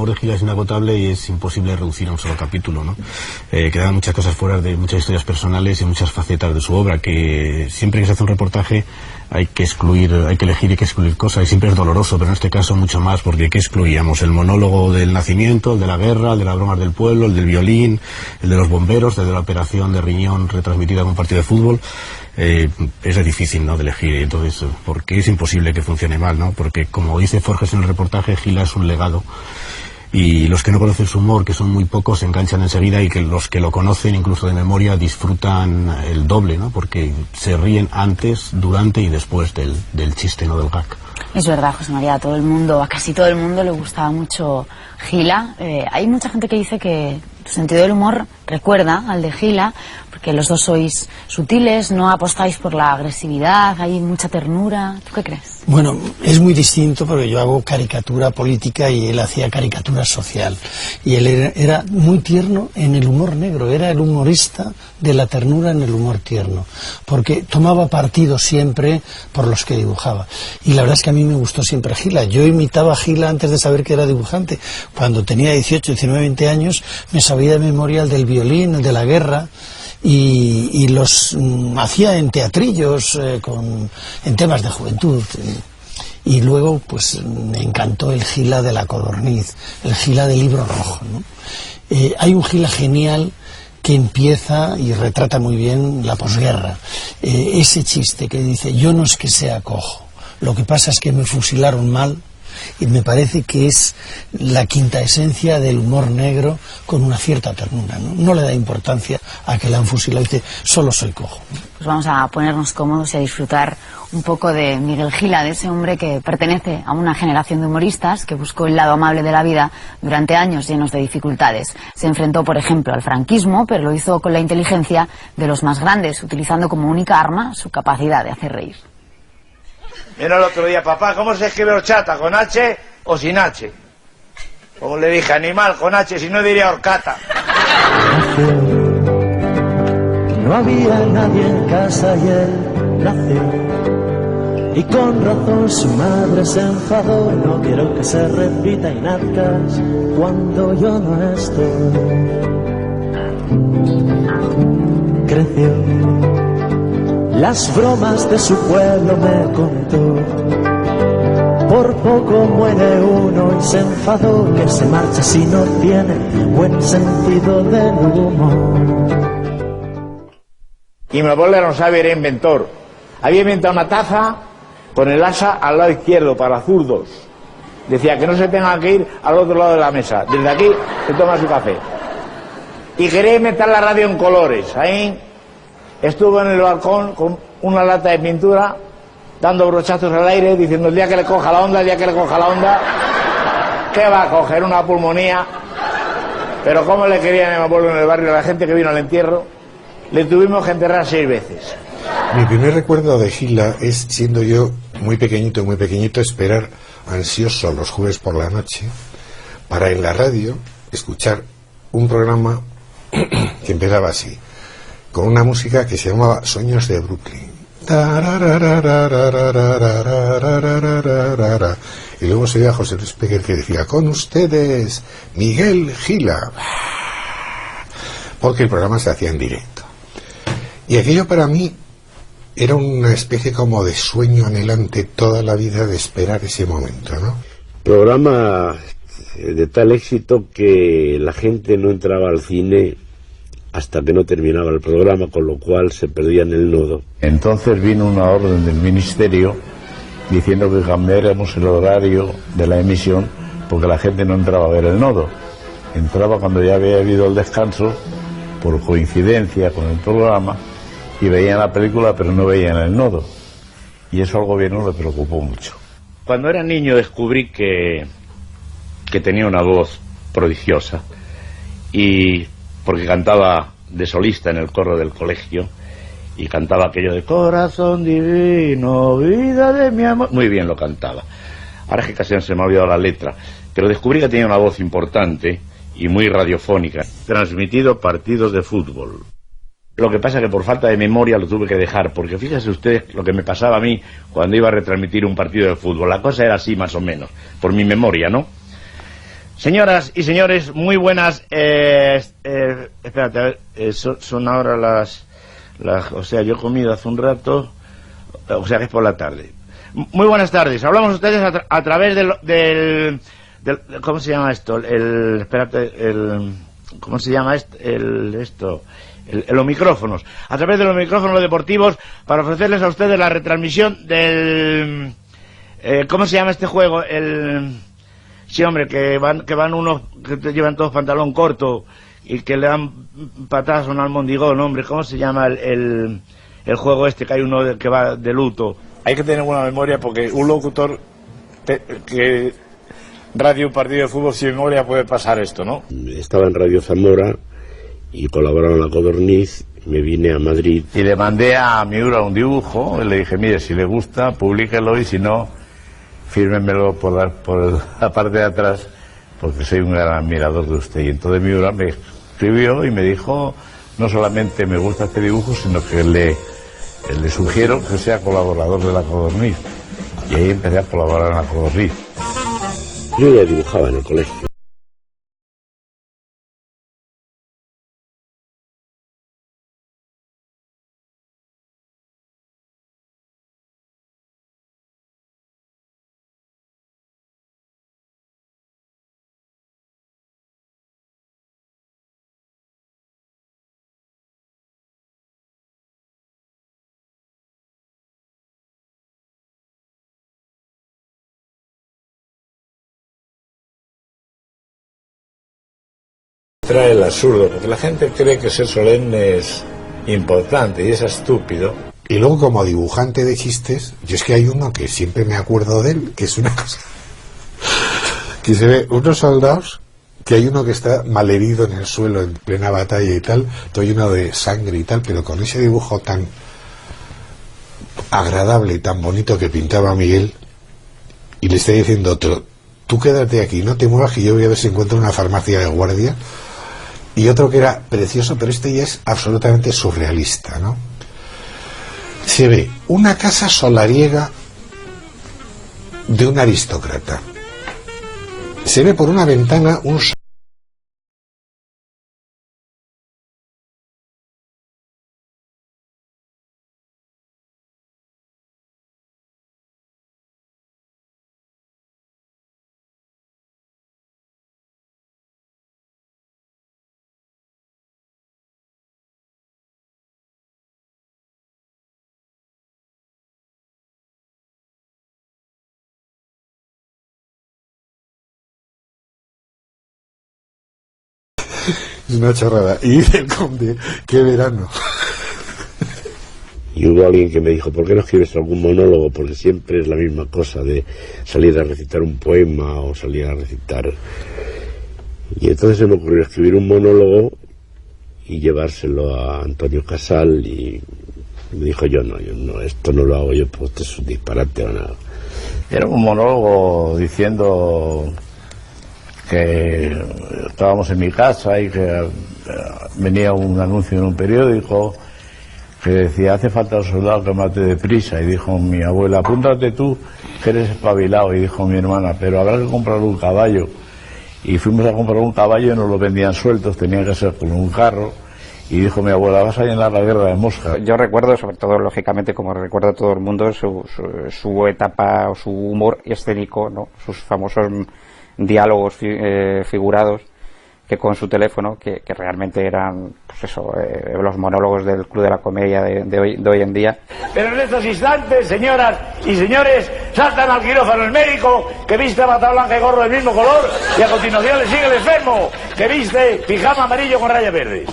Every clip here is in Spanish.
humor de Gila es inagotable y es imposible reducir a un solo capítulo, ¿no? Quedan muchas cosas fuera de muchas historias personales y muchas facetas de su obra, que siempre que se hace un reportaje hay que elegir y hay que excluir cosas, y siempre es doloroso, pero en este caso mucho más, porque ¿qué excluíamos? El monólogo del nacimiento, el de la guerra, el de las bromas del pueblo, el del violín, el de los bomberos, el de la operación de riñón retransmitida en un partido de fútbol. Es difícil, ¿no?, de elegir. Entonces, porque es imposible que funcione mal, ¿no? Porque, como dice Forges en el reportaje, Gila es un legado, y los que no conocen su humor, que son muy pocos, se enganchan enseguida, y que los que lo conocen, incluso de memoria, disfrutan el doble, ¿no? Porque se ríen antes, durante y después del chiste, ¿no?, del gag. Es verdad, José María, a casi todo el mundo le gustaba mucho Gila. Hay mucha gente que dice que tu sentido del humor recuerda al de Gila, porque los dos sois sutiles, no apostáis por la agresividad, hay mucha ternura. ¿Tú qué crees? Bueno, es muy distinto, porque yo hago caricatura política y él hacía caricatura social. Y él era muy tierno en el humor negro, era el humorista de la ternura en el humor tierno, porque tomaba partido siempre por los que dibujaba. Y la verdad es que a mí me gustó siempre Gila. Yo imitaba a Gila antes de saber que era dibujante. Cuando tenía 18, 19, 20 años, me sabía de memoria el del violín, el de la guerra, y los hacía en teatrillos, en temas de juventud. Y luego, pues, me encantó el Gila de la codorniz, el Gila del libro rojo, ¿no? Hay un Gila genial que empieza y retrata muy bien la posguerra. Ese chiste que dice: yo no es que sea cojo, lo que pasa es que me fusilaron mal. Y me parece que es la quinta esencia del humor negro, con una cierta ternura, ¿no? No le da importancia a que le han fusilado y dice: solo soy cojo. Pues vamos a ponernos cómodos y a disfrutar un poco de Miguel Gila, de ese hombre que pertenece a una generación de humoristas que buscó el lado amable de la vida durante años llenos de dificultades. Se enfrentó, por ejemplo, al franquismo, pero lo hizo con la inteligencia de los más grandes, utilizando como única arma su capacidad de hacer reír. Mira el otro día: papá, ¿cómo se escribe horchata? ¿Con H o sin H? Como le dije: animal con H, si no diría horcata. No había nadie en casa y él nació, y con razón su madre se enfadó. No quiero que se repita y nazcas cuando yo no estoy. Creció, las bromas de su pueblo me contó. Por poco muere uno y se enfadó, que se marcha si no tiene buen sentido del humor. Y mi abuelo no sabía, era inventor. Había inventado una taza con el asa al lado izquierdo para zurdos. Decía que no se tenga que ir al otro lado de la mesa. Desde aquí se toma su café. Y quería inventar la radio en colores. Ahí estuvo en el balcón con una lata de pintura, dando brochazos al aire, diciendo: el día que le coja la onda, el día que le coja la onda. ¿Qué va a coger? Una pulmonía. Pero cómo le querían a mi abuelo en el barrio, la gente que vino al entierro. Le tuvimos que enterrar 6 veces. Mi primer recuerdo de Gila es, siendo yo muy pequeñito, esperar ansioso los jueves por la noche para en la radio escuchar un programa que empezaba así, con una música que se llamaba Sueños de Brooklyn. Y luego se veía a José Luis Peguer, que decía: con ustedes, Miguel Gila, porque el programa se hacía en directo. Y aquello para mí era una especie como de sueño anhelante toda la vida, de esperar ese momento, ¿no? Programa de tal éxito que la gente no entraba al cine hasta que no terminaba el programa, con lo cual se perdían el nudo. Entonces vino una orden del ministerio diciendo que cambiáramos el horario de la emisión, porque la gente no entraba a ver el nodo. Entraba cuando ya había habido el descanso, por coincidencia con el programa, y veían la película pero no veían el nodo. Y eso al gobierno le preocupó mucho. Cuando era niño descubrí que tenía una voz prodigiosa, y porque cantaba de solista en el coro del colegio, y cantaba aquello de corazón divino, vida de mi amor. Muy bien lo cantaba. Ahora es que casi se me ha olvidado la letra, pero descubrí que tenía una voz importante y muy radiofónica. Transmitido partidos de fútbol. Lo que pasa es que por falta de memoria lo tuve que dejar, porque fíjese usted lo que me pasaba a mí cuando iba a retransmitir un partido de fútbol. La cosa era así más o menos, por mi memoria, ¿no? Señoras y señores, muy buenas. Espérate, a ver, son ahora las. O sea, yo he comido hace un rato, o sea que es por la tarde. Muy buenas tardes. Hablamos ustedes a través del ¿cómo se llama esto? ¿Cómo se llama esto? Los micrófonos. A través de los micrófonos deportivos para ofrecerles a ustedes la retransmisión del. ¿Cómo se llama este juego? Sí, hombre, que van unos que te llevan todos pantalón corto y que le dan patadas a un almondigón, hombre. ¿Cómo se llama el juego este que hay uno que va de luto? Hay que tener buena memoria porque un locutor que radio un partido de fútbol sin memoria puede pasar esto, ¿no? Estaba en Radio Zamora y colaboraba en La Codorniz. Me vine a Madrid. Y le mandé a Miura un dibujo y le dije, mire, si le gusta, publíquelo y si no, fírmenmelo por la parte de atrás, porque soy un gran admirador de usted. Y entonces Miura me escribió y me dijo, no solamente me gusta este dibujo, sino que le sugiero que sea colaborador de La Codorniz. Y ahí empecé a colaborar en La Codorniz. Yo ya dibujaba en el colegio. Trae el absurdo, porque la gente cree que ser solemne es importante y es estúpido. Y luego, como dibujante de chistes, yo es que hay uno que siempre me acuerdo de él, que es una cosa que se ve unos soldados, que hay uno que está malherido en el suelo en plena batalla y tal, todo lleno de sangre y tal, pero con ese dibujo tan agradable y tan bonito que pintaba Miguel, y le está diciendo otro, tú quédate aquí, no te muevas, que yo voy a ver si encuentro una farmacia de guardia. Y otro que era precioso, pero este ya es absolutamente surrealista, ¿no? Se ve una casa solariega de un aristócrata. Se ve por una ventana un es una chorrada. Y dice el conde, qué verano. Y hubo alguien que me dijo, ¿por qué no escribes algún monólogo? Porque siempre es la misma cosa de salir a recitar un poema o salir a recitar. Y entonces se me ocurrió escribir un monólogo y llevárselo a Antonio Casal y me dijo, yo no, esto no lo hago yo, pues esto es un disparate o nada. Era un monólogo diciendo que estábamos en mi casa y que venía un anuncio en un periódico que decía, hace falta un soldado que mate deprisa, y dijo mi abuela, apúntate tú que eres espabilado, y dijo mi hermana, pero habrá que comprar un caballo, y fuimos a comprar un caballo y nos lo vendían sueltos, tenía que ser con un carro, y dijo mi abuela, vas a llenar la guerra de moscas. Yo recuerdo, sobre todo lógicamente, como recuerda todo el mundo, su etapa o su humor escénico, ¿no? Sus famosos diálogos figurados que con su teléfono, que realmente eran, pues eso, los monólogos del Club de la Comedia de hoy en día. Pero en estos instantes, señoras y señores, saltan al quirófano el médico, que viste bata blanca y gorro del mismo color, y a continuación le sigue el enfermo, que viste pijama amarillo con rayas verdes.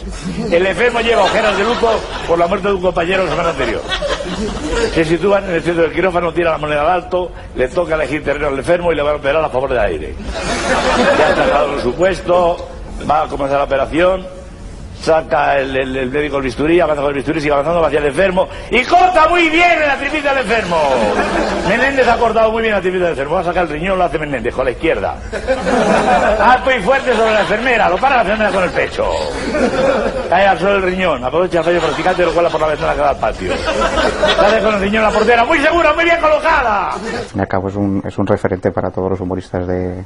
El enfermo lleva ojeras de luto por la muerte de un compañero la semana anterior. Se sitúan en el centro del quirófano, tira la moneda al alto, le toca elegir terreno al enfermo y le va a operar a favor del aire. Ya está claro en su puesto, va a comenzar la operación, saca el médico el bisturí, avanza con el bisturí, sigue avanzando hacia el enfermo y corta muy bien en la tripita del enfermo. Menéndez ha cortado muy bien la tripita del enfermo, va a sacar el riñón, lo hace Menéndez con la izquierda. Alto y fuerte sobre la enfermera, lo para la enfermera con el pecho. Cae al suelo el riñón, aprovecha el fallo practicante y lo cuela por la ventana que da al patio. Sale con el riñón la portera, muy segura, muy bien colocada. Al fin y al cabo es un referente para todos los humoristas de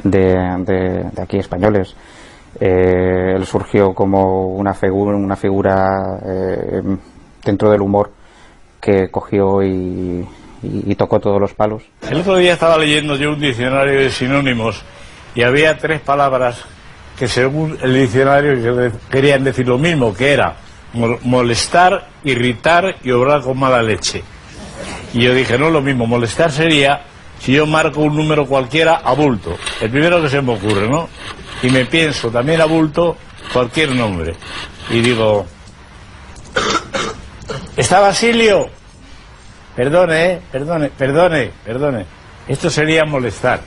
de aquí españoles. Él surgió como una figura dentro del humor que cogió y tocó todos los palos. El otro día estaba leyendo yo un diccionario de sinónimos y había 3 palabras que según el diccionario querían decir lo mismo, que era molestar, irritar y obrar con mala leche. Y yo dije, no es lo mismo, molestar sería si yo marco un número cualquiera a bulto, el primero que se me ocurre, ¿no? Y me pienso también a bulto cualquier nombre. Y digo, ¿está Basilio? Perdone. Esto sería molestar.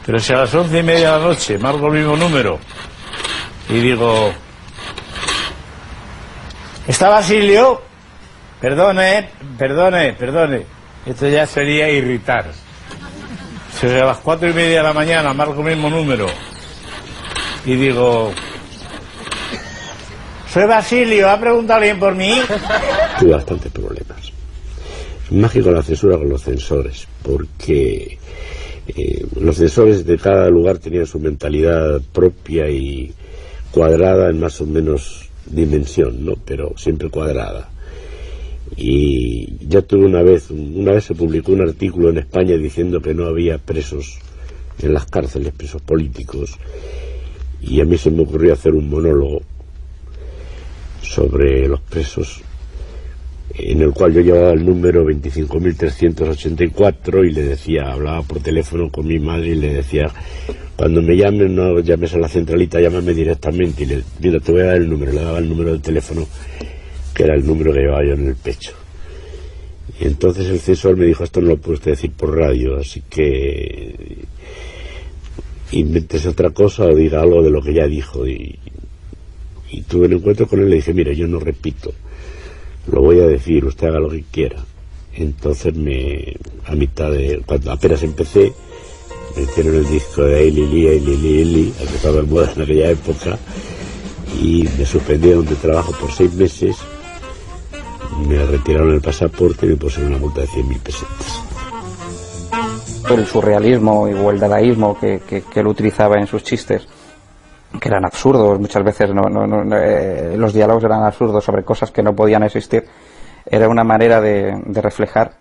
Pero si a las 11:30 de la noche marco el mismo número y digo, ¿está Basilio? Perdone. Esto ya sería irritar. Si a las 4:30 de la mañana marco el mismo número y digo, soy Basilio, ¿ha preguntado alguien por mí? Tuve bastantes problemas. Es mágico la censura con los censores, porque los censores de cada lugar tenían su mentalidad propia y cuadrada en más o menos dimensión, ¿no? Pero siempre cuadrada. Y ya tuve una vez se publicó un artículo en España diciendo que no había presos en las cárceles, presos políticos, y a mí se me ocurrió hacer un monólogo sobre los presos, en el cual yo llevaba el número 25.384 y le decía, hablaba por teléfono con mi madre y le decía, cuando me llamen no llames a la centralita, llámame directamente, y mira, te voy a dar el número, le daba el número de teléfono que era el número que llevaba yo en el pecho. Y entonces el censor me dijo, esto no lo puede usted decir por radio, así que inventes otra cosa o diga algo de lo que ya dijo. Y tuve un encuentro con él y le dije, mira, yo no repito, lo voy a decir, usted haga lo que quiera. Entonces a mitad cuando apenas empecé, me hicieron el disco de Ailili, que estaba en moda en aquella época, y me suspendieron de trabajo por 6 meses, me retiraron el pasaporte y me pusieron una multa de 100.000 pesetas. El surrealismo o el dadaísmo que él utilizaba en sus chistes, que eran absurdos, muchas veces los diálogos eran absurdos sobre cosas que no podían existir, era una manera de reflejar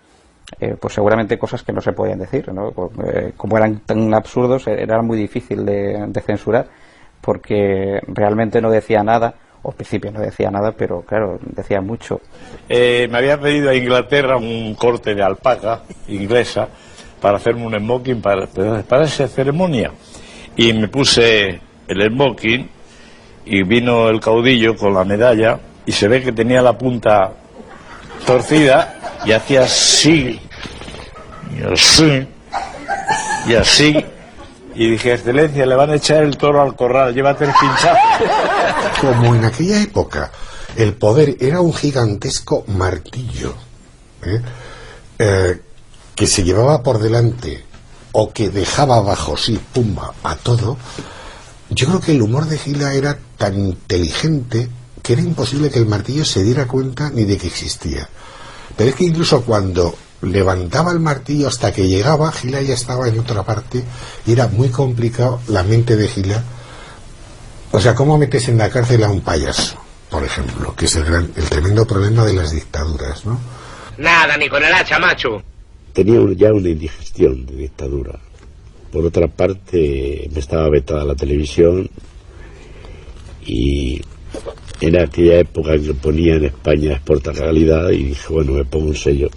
pues seguramente cosas que no se podían decir, ¿no? Como eran tan absurdos, era muy difícil de censurar, porque realmente no decía nada, o al principio no decía nada, pero claro, decía mucho. Me había pedido a Inglaterra un corte de alpaca inglesa para hacerme un smoking para esa ceremonia, y me puse el smoking y vino el caudillo con la medalla y se ve que tenía la punta torcida y hacía así y así, y dije, excelencia, le van a echar el toro al corral, llévate el pinchazo. Como en aquella época el poder era un gigantesco martillo que se llevaba por delante o que dejaba bajo sí, pumba, a todo. Yo creo que el humor de Gila era tan inteligente que era imposible que el martillo se diera cuenta ni de que existía. Pero es que incluso cuando levantaba el martillo hasta que llegaba, Gila ya estaba en otra parte y era muy complicado la mente de Gila. O sea, ¿cómo metes en la cárcel a un payaso, por ejemplo? Que es el tremendo problema de las dictaduras, ¿no? Nada, ni con el hacha, macho. Tenía ya una indigestión de dictadura. Por otra parte, me estaba vetada la televisión y en aquella época que ponía en España exporta calidad, y dije, bueno, me pongo un sello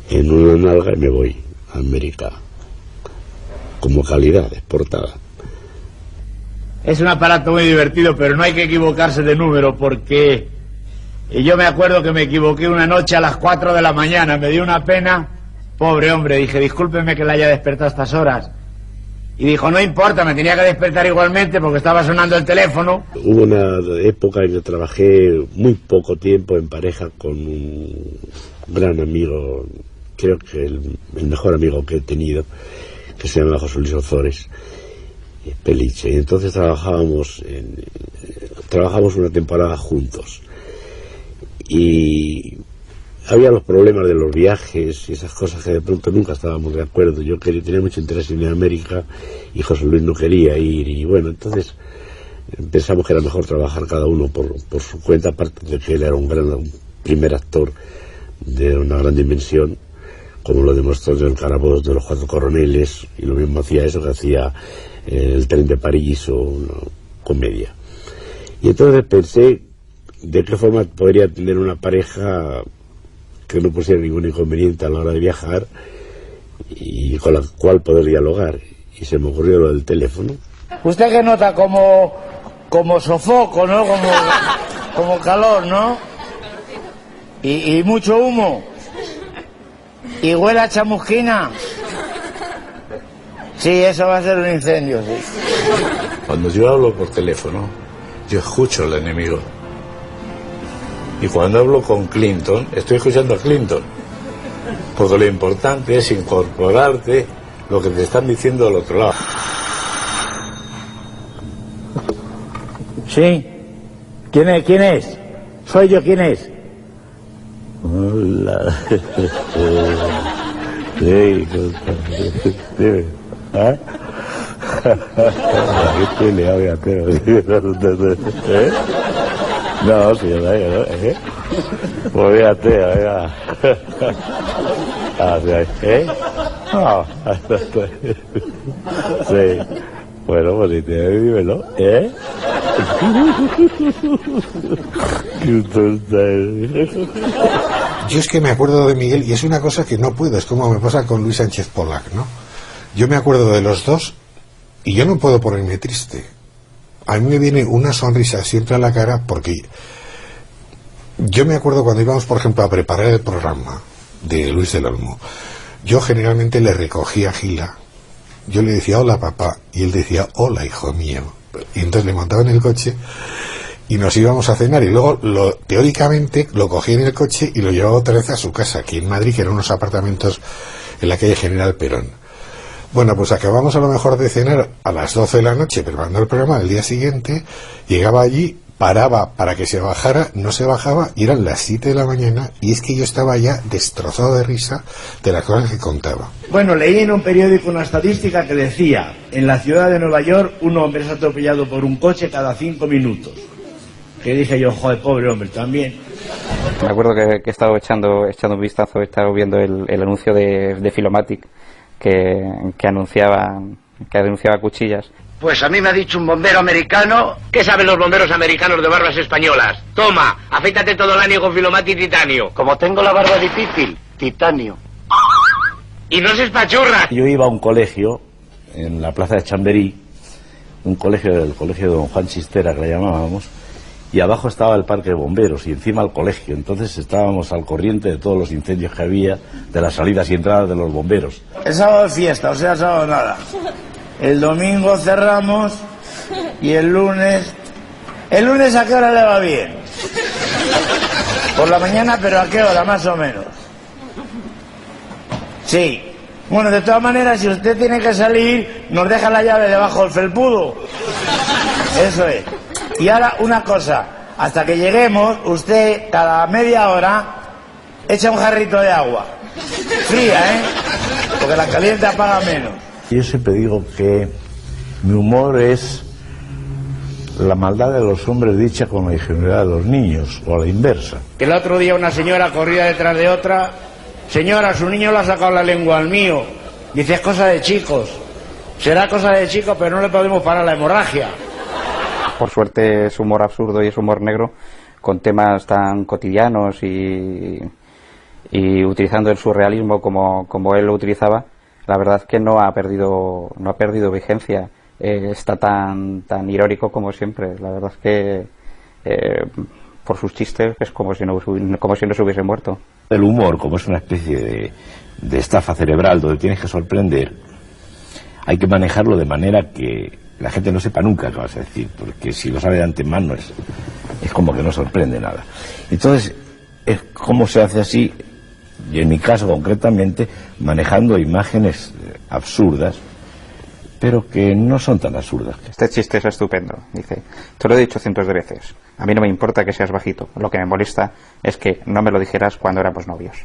en una nalga y me voy a América como calidad exportada. Es un aparato muy divertido, pero no hay que equivocarse de número, porque yo me acuerdo que me equivoqué una noche a las 4 de la mañana, me dio una pena. Pobre hombre, dije, discúlpeme que la haya despertado a estas horas. Y dijo, no importa, me tenía que despertar igualmente porque estaba sonando el teléfono. Hubo una época en que trabajé muy poco tiempo en pareja con un gran amigo, creo que el mejor amigo que he tenido, que se llama José Luis Ozores Peliche. Y entonces trabajamos una temporada juntos. Y había los problemas de los viajes y esas cosas que de pronto nunca estábamos de acuerdo. Yo tenía mucho interés en ir a América y José Luis no quería ir, y bueno, entonces pensamos que era mejor trabajar cada uno por su cuenta, aparte de que él era un primer actor de una gran dimensión, como lo demostró en el Carabobo de los Cuatro Coroneles, y lo mismo hacía eso que hacía El Tren de París o una comedia. Y entonces pensé de qué forma podría tener una pareja que no pusiera ningún inconveniente a la hora de viajar y con la cual poder dialogar, y se me ocurrió lo del teléfono. Usted que nota como sofoco, ¿no? Como calor, ¿no? Y mucho humo. Y huele a chamusquina. Sí, eso va a ser un incendio, sí. Cuando yo hablo por teléfono, yo escucho al enemigo. Y cuando hablo con Clinton, estoy escuchando a Clinton. Porque lo importante es incorporarte lo que te están diciendo al otro lado. ¿Sí? ¿Quién es? Soy yo, ¿quién es? Hola. Sí, dime. ¿Ah? ¿Qué te le había ¿eh? No, sí, ¿eh? Pues fíjate, venga. ¿Eh? No. Sí. Bueno, pues si te dímelo, ¿eh? Yo es que me acuerdo de Miguel, y es una cosa que no puedo, es como me pasa con Luis Sánchez Pollack, ¿no? Yo me acuerdo de los dos y yo no puedo ponerme triste. A mí me viene una sonrisa siempre a la cara, porque yo me acuerdo cuando íbamos, por ejemplo, a preparar el programa de Luis del Olmo. Yo generalmente le recogía a Gila, yo le decía hola papá, y él decía hola hijo mío, y entonces le montaba en el coche y nos íbamos a cenar, y luego teóricamente lo cogía en el coche y lo llevaba otra vez a su casa aquí en Madrid, que eran unos apartamentos en la calle General Perón. Bueno, pues acabamos a lo mejor de cenar a las 12 de la noche preparando el programa del día siguiente, llegaba allí, paraba para que se bajara, no se bajaba, y eran las 7 de la mañana, y es que yo estaba ya destrozado de risa de las cosas que contaba. Bueno, leí en un periódico una estadística que decía, en la ciudad de Nueva York un hombre es atropellado por un coche cada 5 minutos. Que dije yo, joder, pobre hombre, también. Me acuerdo que he estado echando un vistazo, he estado viendo el anuncio de Filomatic que anunciaba cuchillas. Pues a mí me ha dicho un bombero americano. ¿Qué saben los bomberos americanos de barbas españolas? Toma, afeítate todo el año con Filomatic titanio. Como tengo la barba difícil, titanio. Y no se espachurra. Yo iba a un colegio en la plaza de Chamberí, un colegio del colegio de Don Juan Chistera, que le llamábamos, y abajo estaba el parque de bomberos y encima el colegio. Entonces estábamos al corriente de todos los incendios que había, de las salidas y entradas de los bomberos. El sábado es fiesta, o sea, sábado nada. El domingo cerramos y el lunes... ¿El lunes a qué hora le va bien? Por la mañana, pero ¿a qué hora más o menos? Sí. Bueno, de todas maneras, si usted tiene que salir, nos deja la llave debajo del felpudo. Eso es. Y ahora una cosa, hasta que lleguemos, usted cada media hora echa un jarrito de agua. Fría, ¿eh? Porque la caliente apaga menos. Yo siempre digo que mi humor es la maldad de los hombres dicha con la ingenuidad de los niños, o a la inversa. Que el otro día una señora corría detrás de otra. Señora, su niño le ha sacado la lengua al mío. Dice, es cosa de chicos. Será cosa de chicos, pero no le podemos parar la hemorragia. Por suerte es humor absurdo y es humor negro, con temas tan cotidianos y utilizando el surrealismo como él lo utilizaba. La verdad es que no ha perdido vigencia. Está tan irónico como siempre. La verdad es que por sus chistes es como si no se hubiese muerto. El humor, como es una especie de estafa cerebral donde tienes que sorprender, hay que manejarlo de manera que la gente no sepa nunca qué vas a decir, porque si lo sabe de antemano es como que no sorprende nada. Entonces, es como se hace así, y en mi caso concretamente, manejando imágenes absurdas, pero que no son tan absurdas. Este chiste es estupendo, dice. Te lo he dicho cientos de veces. A mí no me importa que seas bajito, lo que me molesta es que no me lo dijeras cuando éramos novios.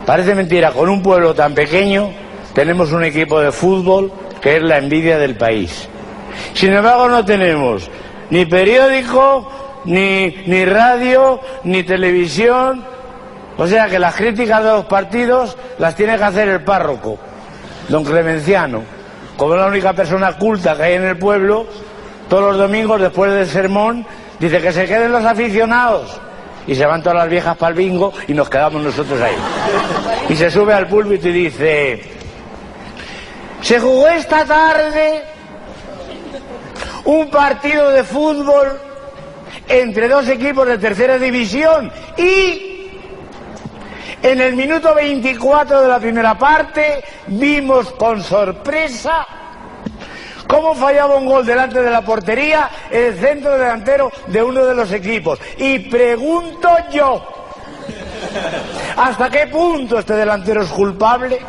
Parece mentira, con un pueblo tan pequeño tenemos un equipo de fútbol que es la envidia del país. Sin embargo, no tenemos ni periódico, ni radio, ni televisión. O sea que las críticas de los partidos las tiene que hacer el párroco, don Clemenciano. Como es la única persona culta que hay en el pueblo, todos los domingos después del sermón dice que se queden los aficionados. Y se van todas las viejas para el bingo y nos quedamos nosotros ahí. Y se sube al púlpito y dice: se jugó esta tarde un partido de fútbol entre dos equipos de tercera división y en el minuto 24 de la primera parte vimos con sorpresa cómo fallaba un gol delante de la portería el centro delantero de uno de los equipos. Y pregunto yo, ¿hasta qué punto este delantero es culpable?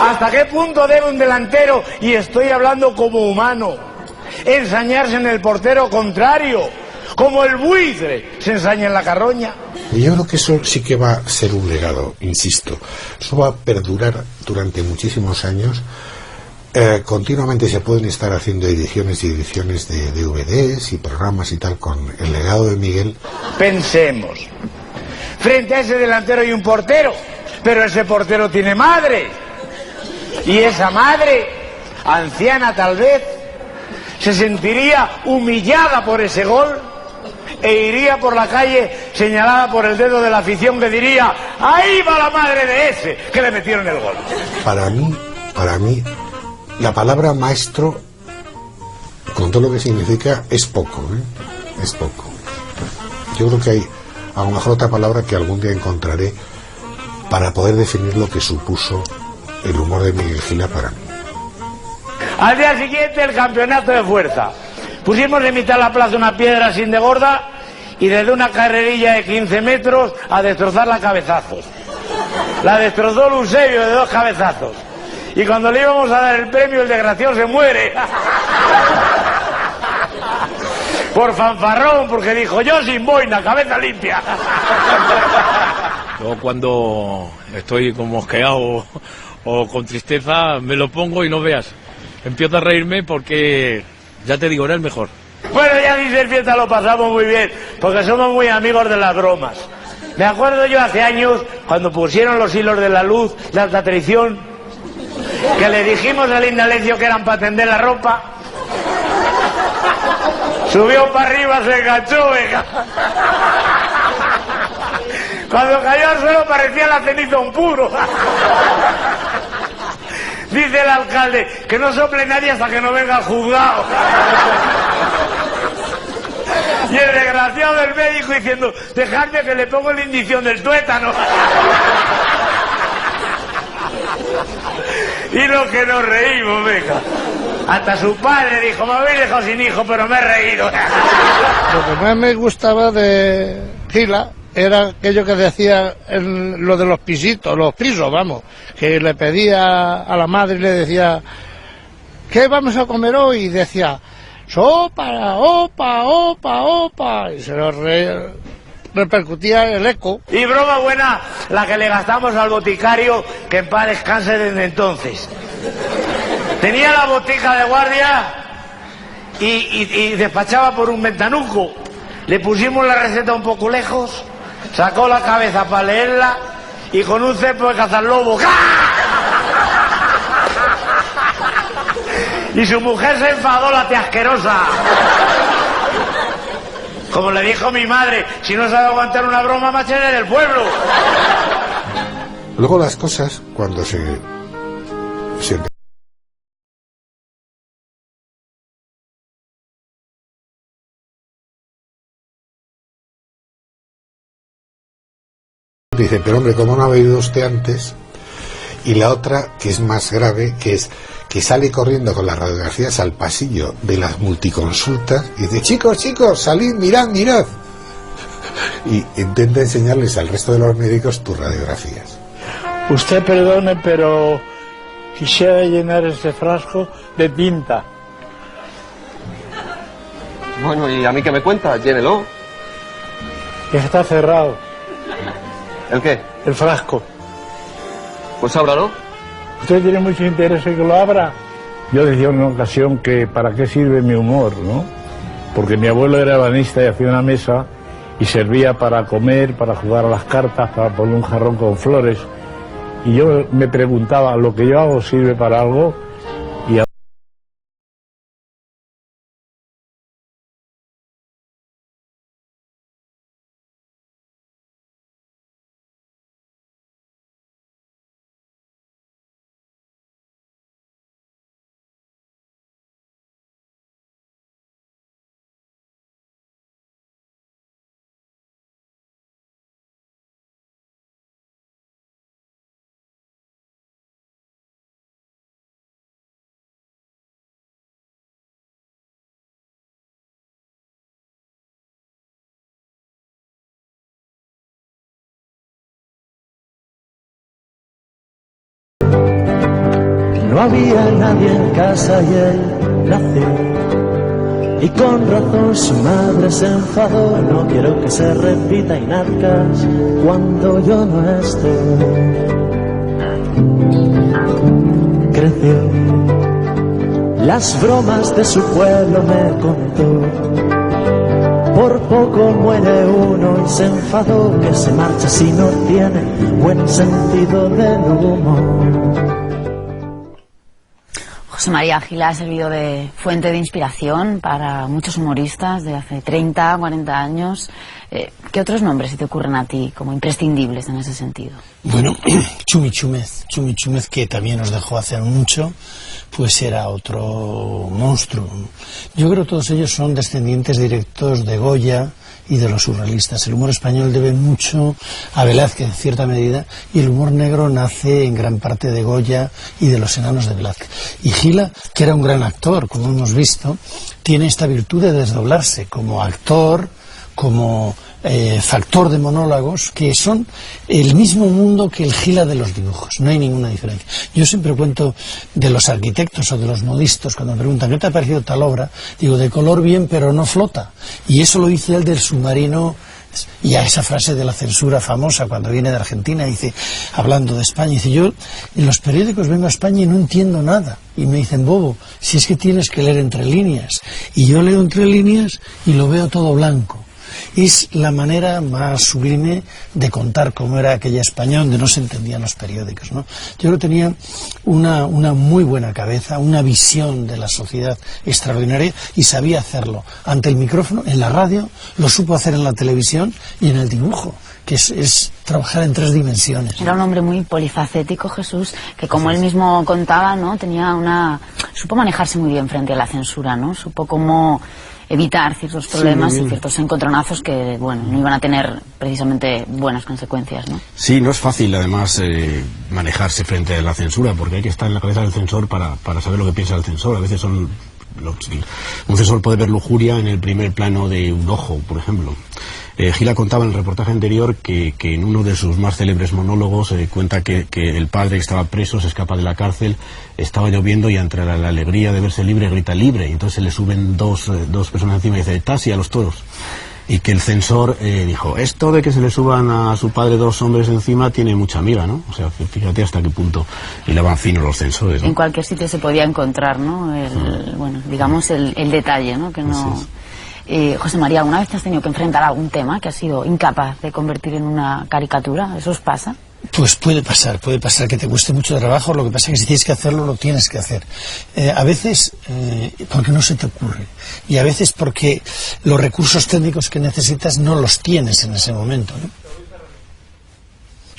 ¿Hasta qué punto debe un delantero, y estoy hablando como humano, ensañarse en el portero contrario, como el buitre se ensaña en la carroña? Y yo creo que eso sí que va a ser un legado, insisto. Eso va a perdurar durante muchísimos años. Continuamente se pueden estar haciendo ediciones y ediciones de DVDs y programas y tal con el legado de Miguel. Pensemos, frente a ese delantero hay un portero, pero ese portero tiene madre, y esa madre, anciana tal vez, se sentiría humillada por ese gol e iría por la calle señalada por el dedo de la afición que diría: ahí va la madre de ese que le metieron el gol. Para mí la palabra maestro, con todo lo que significa, es poco, ¿eh? Es poco. Yo creo que hay a lo mejor otra palabra que algún día encontraré para poder definir lo que supuso el humor de Miguel Gila para mí. Al día siguiente, el campeonato de fuerza. Pusimos en mitad de la plaza una piedra así de gorda y desde una carrerilla de 15 metros a destrozarla a cabezazos. La destrozó Eusebio de 2 cabezazos. Y cuando le íbamos a dar el premio, el desgraciado se muere. Por fanfarrón, porque dijo: yo sin boina, cabeza limpia. Yo cuando estoy como mosqueado o con tristeza, me lo pongo y no veas. Empiezo a reírme porque, ya te digo, era el mejor. Bueno, ya dice fiesta, lo pasamos muy bien, porque somos muy amigos de las bromas. Me acuerdo yo hace años, cuando pusieron los hilos de la luz de alta traición, que le dijimos al Indalecio que eran para tender la ropa. Subió para arriba, se enganchó, venga. Cuando cayó al suelo parecía la ceniza un puro. Dice el alcalde que no sople nadie hasta que no venga el juzgado. Y el desgraciado del médico diciendo: dejadme que le pongo la indición del tuétano. Y lo que nos reímos, venga. Hasta su padre dijo: me habéis dejado sin hijo, pero me he reído. Lo que más me gustaba de Gila era aquello que decía lo de los pisitos, los pisos, vamos, que le pedía a la madre y le decía: ¿qué vamos a comer hoy? Y decía: sopa, opa, opa, opa. Y se lo repercutía el eco. Y broma buena la que le gastamos al boticario, que en paz descanse desde entonces. Tenía la botica de guardia y despachaba por un ventanuco. Le pusimos la receta un poco lejos, sacó la cabeza para leerla y con un cepo de cazar lobo. Y su mujer se enfadó, la tía asquerosa. Como le dijo mi madre: si no sabe aguantar una broma, machete del pueblo. Luego las cosas, cuando se dice: pero hombre, ¿cómo no ha oído usted antes? Y la otra, que es más grave, que es que sale corriendo con las radiografías al pasillo de las multiconsultas y dice: chicos, salid, mirad. Y intenta enseñarles al resto de los médicos tus radiografías. Usted perdone, pero quisiera llenar este frasco de tinta. Bueno, ¿y a mí qué me cuenta? Llénelo. Está cerrado. ¿El qué? El frasco. Pues ábralo. ¿Usted tiene mucho interés en que lo abra? Yo decía en una ocasión que para qué sirve mi humor, ¿no? Porque mi abuelo era ebanista y hacía una mesa y servía para comer, para jugar a las cartas, para poner un jarrón con flores. Y yo me preguntaba, ¿lo que yo hago sirve para algo? Y No había nadie en casa y él nació. Y con razón su madre se enfadó. No quiero que se repita y nazcas cuando yo no esté. Creció, las bromas de su pueblo me contó. Por poco muere uno y se enfadó, que se marcha si no tiene buen sentido del humor. José María Gila ha servido de fuente de inspiración para muchos humoristas de hace 30, 40 años. ¿Qué otros nombres se te ocurren a ti como imprescindibles en ese sentido? Bueno, Chumi Chúmez, que también nos dejó hace mucho, pues era otro monstruo. Yo creo que todos ellos son descendientes directos de Goya y de los surrealistas. El humor español debe mucho a Velázquez en cierta medida, y el humor negro nace en gran parte de Goya y de los enanos de Velázquez. Y Gila, que era un gran actor, como hemos visto, tiene esta virtud de desdoblarse como actor, como factor de monólogos, que son el mismo mundo que el Gila de los dibujos, no hay ninguna diferencia. Yo siempre cuento de los arquitectos o de los modistas, cuando me preguntan ¿qué te ha parecido tal obra? Digo, de color bien, pero no flota. Y eso lo dice él del submarino. Y a esa frase de la censura famosa cuando viene de Argentina, dice, hablando de España, dice, yo en los periódicos vengo a España y no entiendo nada, y me dicen, bobo, si es que tienes que leer entre líneas, y yo leo entre líneas y lo veo todo blanco. Es la manera más sublime de contar cómo era aquella España donde no se entendían los periódicos, ¿no? Yo creo que tenía una muy buena cabeza, una visión de la sociedad extraordinaria, y sabía hacerlo ante el micrófono, en la radio, lo supo hacer en la televisión y en el dibujo, que es trabajar en 3 dimensiones. Era un hombre muy polifacético, Jesús, que como él mismo contaba, ¿no? Supo manejarse muy bien frente a la censura, ¿no? Supo cómo evitar ciertos problemas y ciertos encontronazos que, bueno, no iban a tener precisamente buenas consecuencias, ¿no? Sí, no es fácil, además, manejarse frente a la censura, porque hay que estar en la cabeza del censor para saber lo que piensa el censor. A veces un censor puede ver lujuria en el primer plano de un ojo, por ejemplo. Gila contaba en el reportaje anterior que en uno de sus más célebres monólogos cuenta que el padre, que estaba preso, se escapa de la cárcel, estaba lloviendo y entre la alegría de verse libre grita libre, y entonces se le suben dos personas encima y dice ¡Tasi a los toros! Y que el censor dijo, esto de que se le suban a su padre 2 hombres encima tiene mucha miga, ¿no? O sea, fíjate hasta qué punto hilaban fino los censores, ¿no? En cualquier sitio se podía encontrar, ¿no? Bueno, digamos el detalle, ¿no? Que no... José María, ¿alguna vez te has tenido que enfrentar a algún tema que has sido incapaz de convertir en una caricatura? ¿Eso os pasa? Pues puede pasar que te cueste mucho trabajo. Lo que pasa es que si tienes que hacerlo, lo tienes que hacer. A veces porque no se te ocurre, y a veces porque los recursos técnicos que necesitas no los tienes en ese momento, ¿no?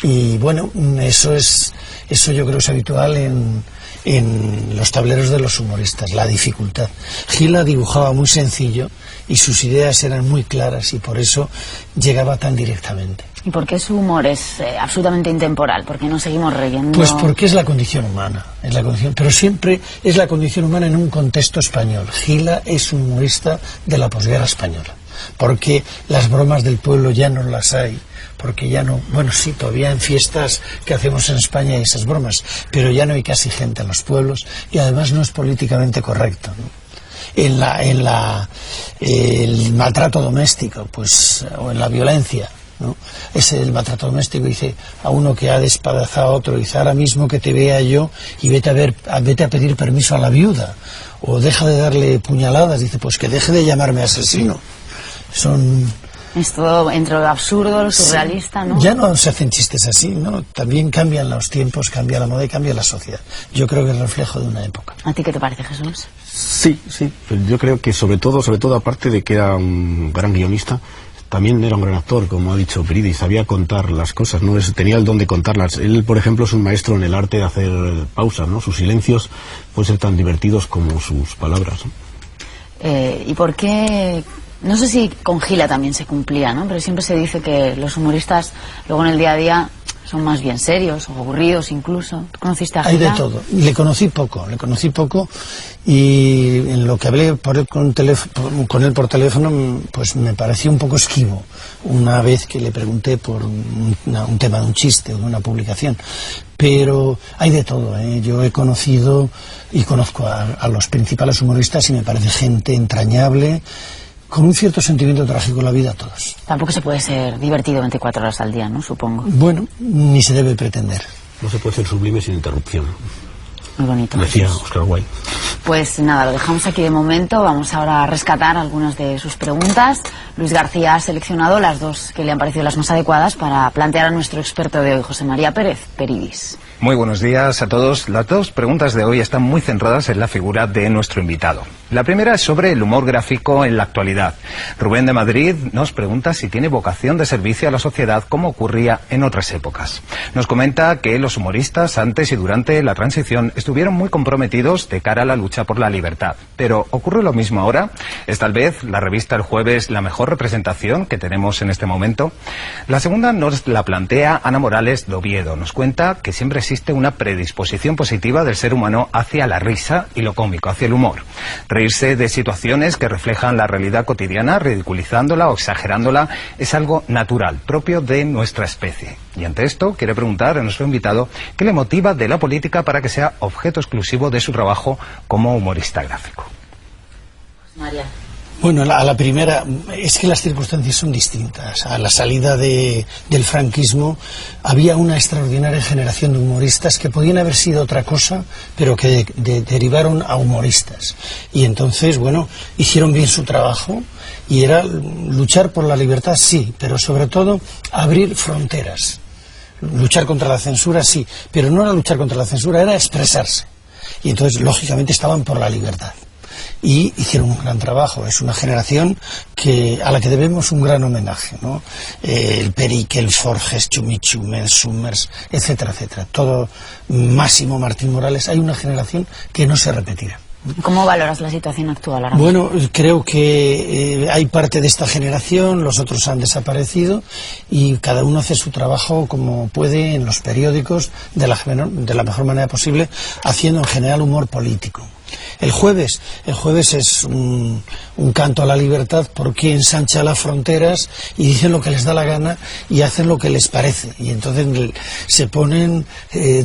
Y bueno, eso yo creo que es habitual en los tableros de los humoristas, la dificultad. Gila dibujaba muy sencillo y sus ideas eran muy claras, y por eso llegaba tan directamente. ¿Y por qué su humor es absolutamente intemporal? ¿Por qué no seguimos riendo? Pues porque es la condición humana, pero siempre es la condición humana en un contexto español. Gila es un humorista de la posguerra española, porque las bromas del pueblo ya no las hay, porque ya no, bueno, sí, todavía en fiestas que hacemos en España hay esas bromas, pero ya no hay casi gente en los pueblos, y además no es políticamente correcto, ¿no? en el maltrato doméstico, pues, o en la violencia, ¿no? Es el maltrato doméstico. Dice a uno que ha despedazado a otro, dice, ahora mismo que te vea yo y vete a pedir permiso a la viuda, o deja de darle puñaladas. Dice, pues que deje de llamarme asesino. Es todo entre lo absurdo, lo surrealista, ¿no? Ya no se hacen chistes así, ¿no? También cambian los tiempos, cambia la moda y cambia la sociedad. Yo creo que es reflejo de una época. ¿A ti qué te parece, Jesús? Sí. Yo creo que sobre todo aparte de que era un gran guionista, también era un gran actor, como ha dicho Peridis, sabía contar las cosas, ¿no? Tenía el don de contarlas. Él, por ejemplo, es un maestro en el arte de hacer pausas, ¿no? Sus silencios pueden ser tan divertidos como sus palabras, ¿no? ¿Y por qué? No sé si con Gila también se cumplía, ¿no? Pero siempre se dice que los humoristas luego en el día a día son más bien serios o aburridos incluso. ¿Tú conociste a Gila? Hay de todo. Le conocí poco y en lo que hablé con él por teléfono, pues me pareció un poco esquivo una vez que le pregunté por un tema de un chiste o de una publicación. Pero hay de todo, ¿eh? Yo he conocido y conozco a los principales humoristas y me parece gente entrañable, con un cierto sentimiento trágico en la vida a todos. Tampoco se puede ser divertido 24 horas al día, ¿no? Supongo. Bueno, ni se debe pretender. No se puede ser sublime sin interrupción. Muy bonito. Decía Oscar Wilde. Pues nada, lo dejamos aquí de momento. Vamos ahora a rescatar algunas de sus preguntas. Luis García ha seleccionado las dos que le han parecido las más adecuadas para plantear a nuestro experto de hoy, José María Pérez Peridis. Muy buenos días a todos. Las dos preguntas de hoy están muy centradas en la figura de nuestro invitado. La primera es sobre el humor gráfico en la actualidad. Rubén de Madrid nos pregunta si tiene vocación de servicio a la sociedad como ocurría en otras épocas. Nos comenta que los humoristas antes y durante la transición estuvieron muy comprometidos de cara a la lucha por la libertad. Pero ¿ocurre lo mismo ahora? ¿Es tal vez la revista El Jueves la mejor representación que tenemos en este momento? La segunda nos la plantea Ana Morales de Oviedo. Nos cuenta que siempre existe una predisposición positiva del ser humano hacia la risa y lo cómico, hacia el humor. Reírse de situaciones que reflejan la realidad cotidiana, ridiculizándola o exagerándola, es algo natural, propio de nuestra especie. Y ante esto, quiere preguntar a nuestro invitado qué le motiva de la política para que sea objeto exclusivo de su trabajo como humorista gráfico. María. Bueno, a la primera, es que las circunstancias son distintas. A la salida del franquismo había una extraordinaria generación de humoristas que podían haber sido otra cosa, pero que derivaron a humoristas. Y entonces, bueno, hicieron bien su trabajo y era luchar por la libertad, sí, pero sobre todo abrir fronteras. Luchar contra la censura, sí, pero no era luchar contra la censura, era expresarse. Y entonces, lógicamente, estaban por la libertad. Y hicieron un gran trabajo. Es una generación a la que debemos un gran homenaje, ¿no? El Perique, el Forges, Chumichume, el Summers, etcétera, etcétera. Todo, Máximo Martín Morales. Hay una generación que no se repetirá. ¿Cómo valoras la situación actual ahora? Bueno, creo que hay parte de esta generación, los otros han desaparecido y cada uno hace su trabajo como puede en los periódicos de la mejor manera posible, haciendo en general humor político. El jueves es un canto a la libertad porque ensancha las fronteras y dicen lo que les da la gana y hacen lo que les parece. Y entonces se ponen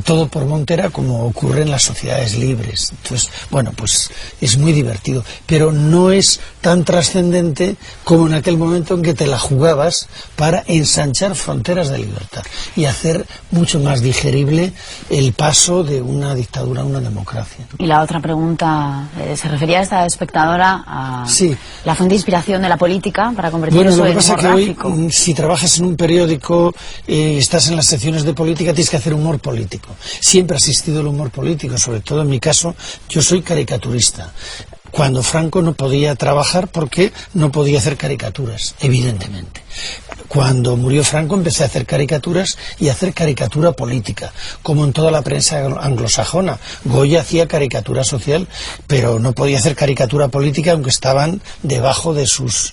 todo por montera como ocurre en las sociedades libres. Entonces, bueno, pues es muy divertido. Pero no es tan trascendente como en aquel momento en que te la jugabas para ensanchar fronteras de libertad y hacer mucho más digerible el paso de una dictadura a una democracia. Y la otra pregunta, se refería a esta espectadora a sí. La fuente de inspiración de la política para convertir eso en humor gráfico. Hoy, si trabajas en un periódico, estás en las secciones de política, tienes que hacer humor político. Siempre ha existido el humor político, sobre todo en mi caso, yo soy caricaturista. Cuando Franco no podía trabajar porque no podía hacer caricaturas, evidentemente. Cuando murió Franco empecé a hacer caricaturas y a hacer caricatura política, como en toda la prensa anglosajona. Goya hacía caricatura social, pero no podía hacer caricatura política aunque estaban debajo de sus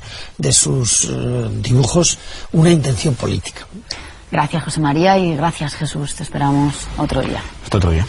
dibujos una intención política. Gracias, José María, y gracias, Jesús. Te esperamos otro día. Hasta otro día.